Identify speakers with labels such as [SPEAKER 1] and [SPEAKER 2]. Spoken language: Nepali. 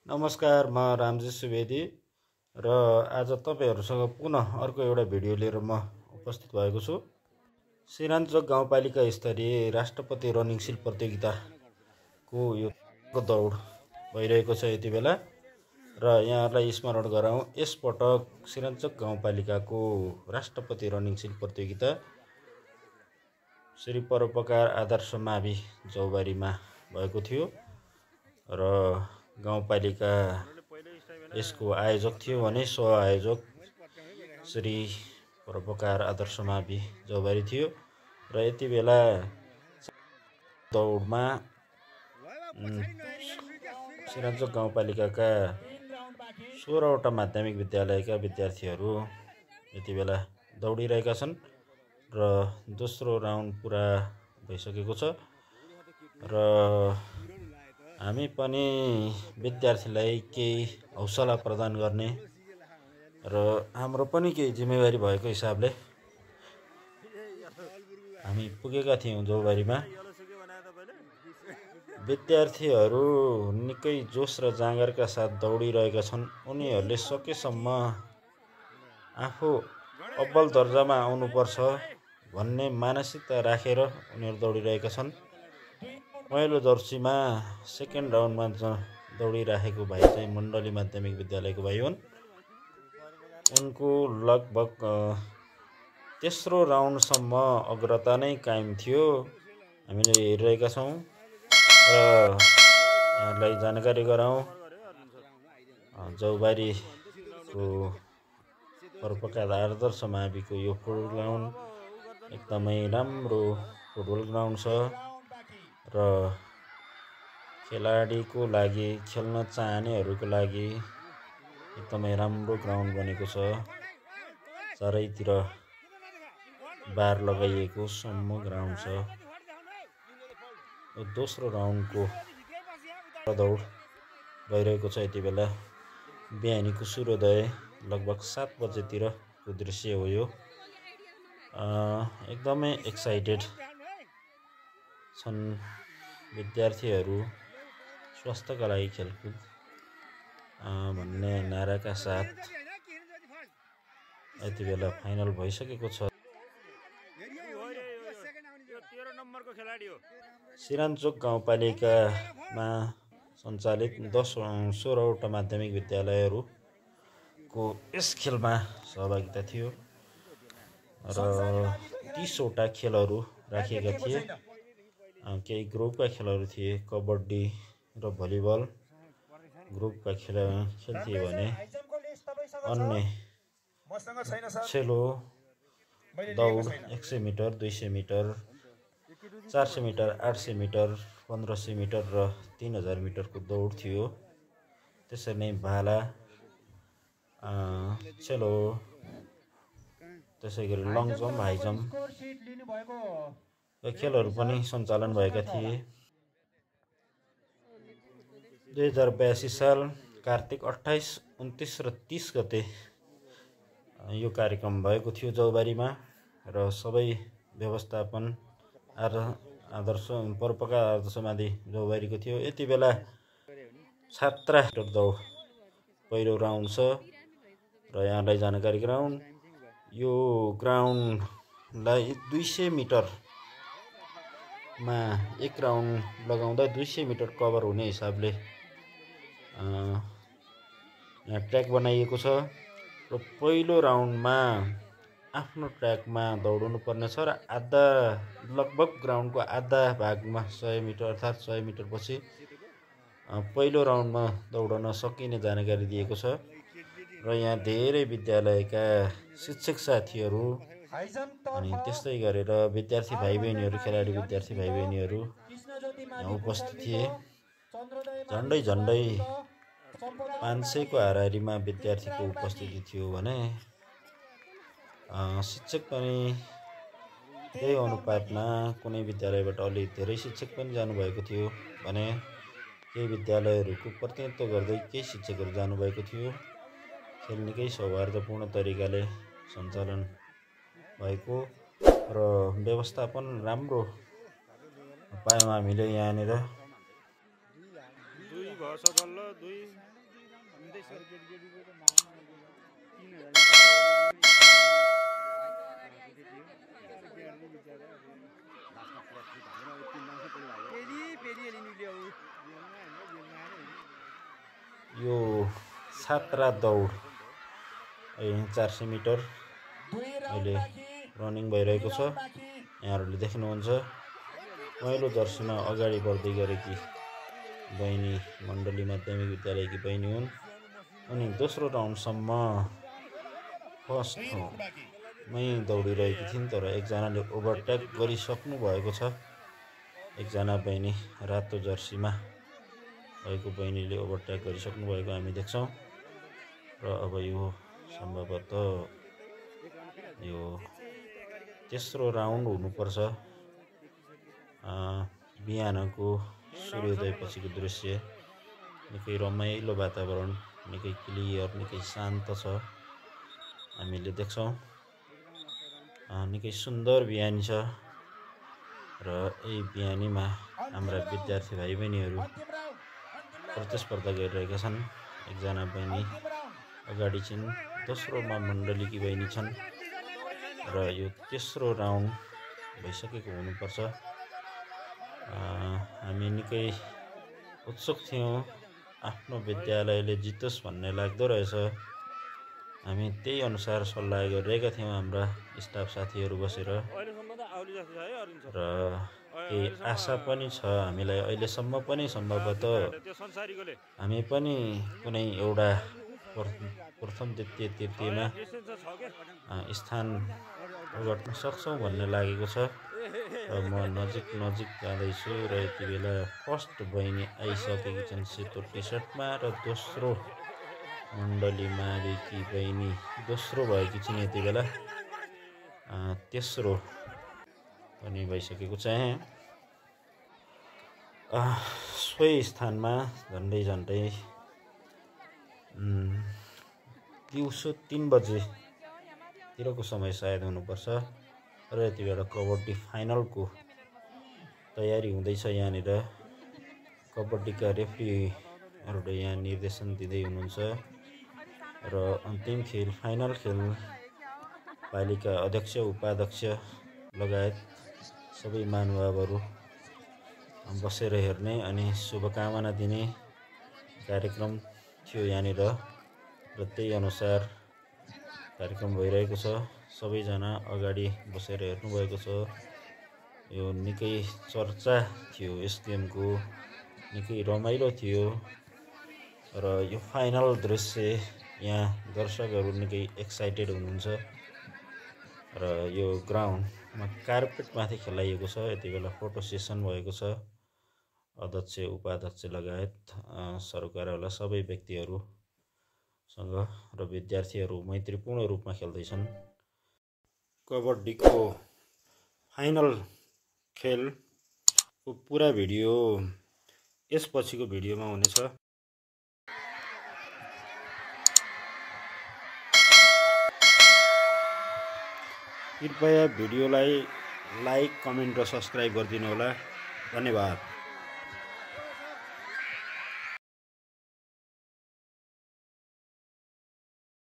[SPEAKER 1] नमस्कार, म रामजी सुवेदी र आज तपाईहरुसँग पुनः अर्को एउटा भिडियो लिएर म उपस्थित भएको छु। सिरानचोक गाउँपालिका स्तरीय राष्ट्रपति रनिङ सिल प्रतियोगिताको यो दौड भइरहेको छ यति बेला र यहाँलाई स्मरण गराउँ, यस पटक सिरानचोक गाउँपालिकाको राष्ट्रपति रनिङ सिल प्रतियोगिता श्री परोपकार आदर्श मावि जौबारीमा भएको थियो र गाउँपालिका यसको आयोजक थियो भने सह आयोजक श्री परोपकार आदर्श मावि जौबारी थियो र यति बेला दौडमा सिरानचोक गाउँपालिकाका 16 वटा माध्यमिक विद्यालयका विद्यार्थीहरू यति बेला दौडिरहेका छन् र दोस्रो राउन्ड पुरा भइसकेको छ र हामी पनि विद्यार्थीलाई केही हौसला प्रदान गर्ने र हाम्रो पनि केही जिम्मेवारी भएको हिसाबले हामी पुगेका थियौं जौबारीमा। विद्यार्थीहरू निकै जोश र जाँगरका साथ दौडिरहेका छन्। उनीहरूले सकेसम्म आफू अव्वल दर्जामा आउनुपर्छ भन्ने मानसिकता राखेर उनीहरू दौडिरहेका छन्। पहिलो जर्सीमा सेकेन्ड राउन्डमा दौडिराखेको भाइ चाहिँ मण्डली माध्यमिक विद्यालयको भाइ हुन्। उनको लगभग तेस्रो राउन्डसम्म अग्रता नै कायम थियो, हामीले हेरिरहेका छौँ र यहाँलाई जानकारी गराउँ, जौबारीको परोपकार आदर्श माविको यो फुटबल ग्राउन्ड एकदमै राम्रो फुटबल ग्राउन्ड छ र खेलाडीको लागि, खेल्न चाहनेहरूको लागि एकदमै राम्रो ग्राउन्ड बनेको छ। चारैतिर बार लगाइएको सम्म ग्राउन्ड छ। दोस्रो राउन्डको दौड भइरहेको छ यति बेला। बिहानीको सूर्योदय लगभग 7 बजेतिरको दृश्य हो यो। एकदमै एक्साइटेड छन् विद्यार्थीहरू, स्वास्थ्यका लागि खेलकुद भन्ने नाराका साथ यति बेला फाइनल भइसकेको छ। सिरानचोक गाउँपालिकामा सञ्चालित 16 वटा माध्यमिक विद्यालयहरूको यस खेलमा सहभागिता थियो र 30 वटा खेलहरू राखिएका थिए। केही ग्रुपका खेलहरू थिए, कबड्डी र भलिबल ग्रुपका खेल थिए भने अन्य छेलो, दौड 100 metre, 200 metre, 400 metre, 800 metre, 1500 metre र 3000 मिटरको दौड थियो। त्यसरी नै भाला, छेलो, त्यसैगरी लङ जम्प, हाई जम्प खेलहरू पनि सञ्चालन भएका थिए। 2082 साल कार्तिक 28, 29 र 30 गते यो कार्यक्रम भएको थियो जौबारीमा र सबै व्यवस्थापन आदर्श परोपकार आदर्श मावि जौबारीको थियो। यति बेला छात्रा दौड पहिलो राउन्ड छ र यहाँलाई जानकारी गराउँ, यो ग्राउन्डलाई 200 मिटरमा एक राउन्ड लगाउँदा 200 मिटर कभर हुने हिसाबले यहाँ ट्र्याक बनाइएको छ र पहिलो राउन्डमा आफ्नो ट्र्याकमा दौडनु पर्ने छ र लगभग ग्राउन्डको आधा भागमा 100 मिटर अर्थात् 100 मिटर पछि पहिलो राउन्डमा दौडन सकिने जानकारी दिएको छ र यहाँ धेरै विद्यालयका शिक्षक साथीहरू अनि त्यस्तै गरेर विद्यार्थी भाइ बहिनीहरू, खेलाडी विद्यार्थी भाइ बहिनीहरू यहाँ उपस्थित थिए। झन्डै 500 को हाराहारीमा विद्यार्थीको उपस्थिति थियो भने शिक्षक पनि त्यही अनुपातमा कुनै विद्यालयबाट अलि धेरै शिक्षक पनि जानुभएको थियो भने केही विद्यालयहरूको प्रतिनिधित्व गर्दै केही शिक्षकहरू जानुभएको थियो। खेल निकै सौहार्दपूर्ण तरिकाले सञ्चालन भएको र व्यवस्थापन राम्रो पायौँ हामीले यहाँनिर। 2 भएछ बल्ल 2 यो छात्रा दौड 400 मिटर अहिले रनिङ भइरहेको छ। यहाँहरूले देख्नुहुन्छ पहिलो जर्सीमा अगाडि बढ्दै गरेकी बहिनी मण्डली माध्यमिक विद्यालयकी बहिनी हुन्। अनि दोस्रो राउन्डसम्म फर्स्ट मै दौडिरहेकी थिइन्, तर एकजनाले ओभरटेक गरिसक्नु भएको छ। एकजना बहिनी रातो जर्सीमा भएको बहिनीले ओभरटेक गरिसक्नु भएको हामी देख्छौँ। र अब यो सम्भवतः यो तेस्रो राउन्ड हुनुपर्छ। बिहानको सूर्योदय पछिको दृश्य, निकै रमाइलो वातावरण, निकै क्लियर, निकै शान्त छ हामीले देख्छौँ। निकै सुन्दर बिहानी छ र यही बिहानीमा हाम्रा विद्यार्थी भाइ बहिनीहरू प्रतिस्पर्धा गरिरहेका छन्। एकजना बहिनी अगाडि छिन्, दोस्रोमा मण्डलीकी बहिनी छन् र यो तेस्रो राउन्ड भइसकेको हुनुपर्छ। हामी निकै उत्सुक थियौँ, आफ्नो विद्यालयले जितोस् भन्ने लाग्दो रहेछ। हामी त्यही अनुसार सल्लाह गरिरहेका थियौँ हाम्रा स्टाफ साथीहरू बसेर, र केही आशा पनि छ हामीलाई अहिलेसम्म पनि। सम्भवतः हामी पनि कुनै एउटा प्रथम द्वितीय तृतीयमा स्थान ओगट्न सक्छौँ भन्ने लागेको छ। र म नजिक जाँदैछु र यति बेला फर्स्ट बहिनी आइसकेकी छन् सेतो टी सर्टमा, र दोस्रो मण्डली माविकी बहिनी दोस्रो भएकी छिन् यति बेला। तेस्रो पनि भइसकेको छ। सोही स्थानमा झन्डै दिउँसो 3 बजेतिरको समय सायद हुनुपर्छ। र यति बेला कबड्डी फाइनलको तयारी हुँदैछ। यहाँनिर कबड्डीका रेफ्रीहरूले यहाँ निर्देशन दिँदै हुनुहुन्छ। र अन्तिम खेल, फाइनल खेल पालिका अध्यक्ष, उपाध्यक्ष लगायत सबै महानुभावहरू बसेर हेर्ने अनि शुभकामना दिने कार्यक्रम थियो यहाँनिर, र त्यही अनुसार कार्यक्रम भइरहेको छ। सबैजना अगाडि बसेर हेर्नुभएको छ। यो निकै चर्चा थियो यस गेमको, निकै रमाइलो थियो। र यो फाइनल दृश्य, यहाँ दर्शकहरू निकै एक्साइटेड हुनुहुन्छ। र यो ग्राउन्डमा कार्पेटमाथि खेलाइएको छ। यति बेला फोटो सेसन भएको छ। अध्यक्ष, उपाध्यक्ष लगायत सरकारवाला सबै व्यक्तिहरूसँग, र विद्यार्थीहरू मैत्रीपूर्ण रूपमा खेल्दैछन्। कबड्डीको फाइनल खेलको पुरा भिडियो यसपछिको भिडियोमा हुनेछ। कृपया भिडियोलाई लाइक, कमेन्ट र सब्सक्राइब गरिदिनु होला। धन्यवाद।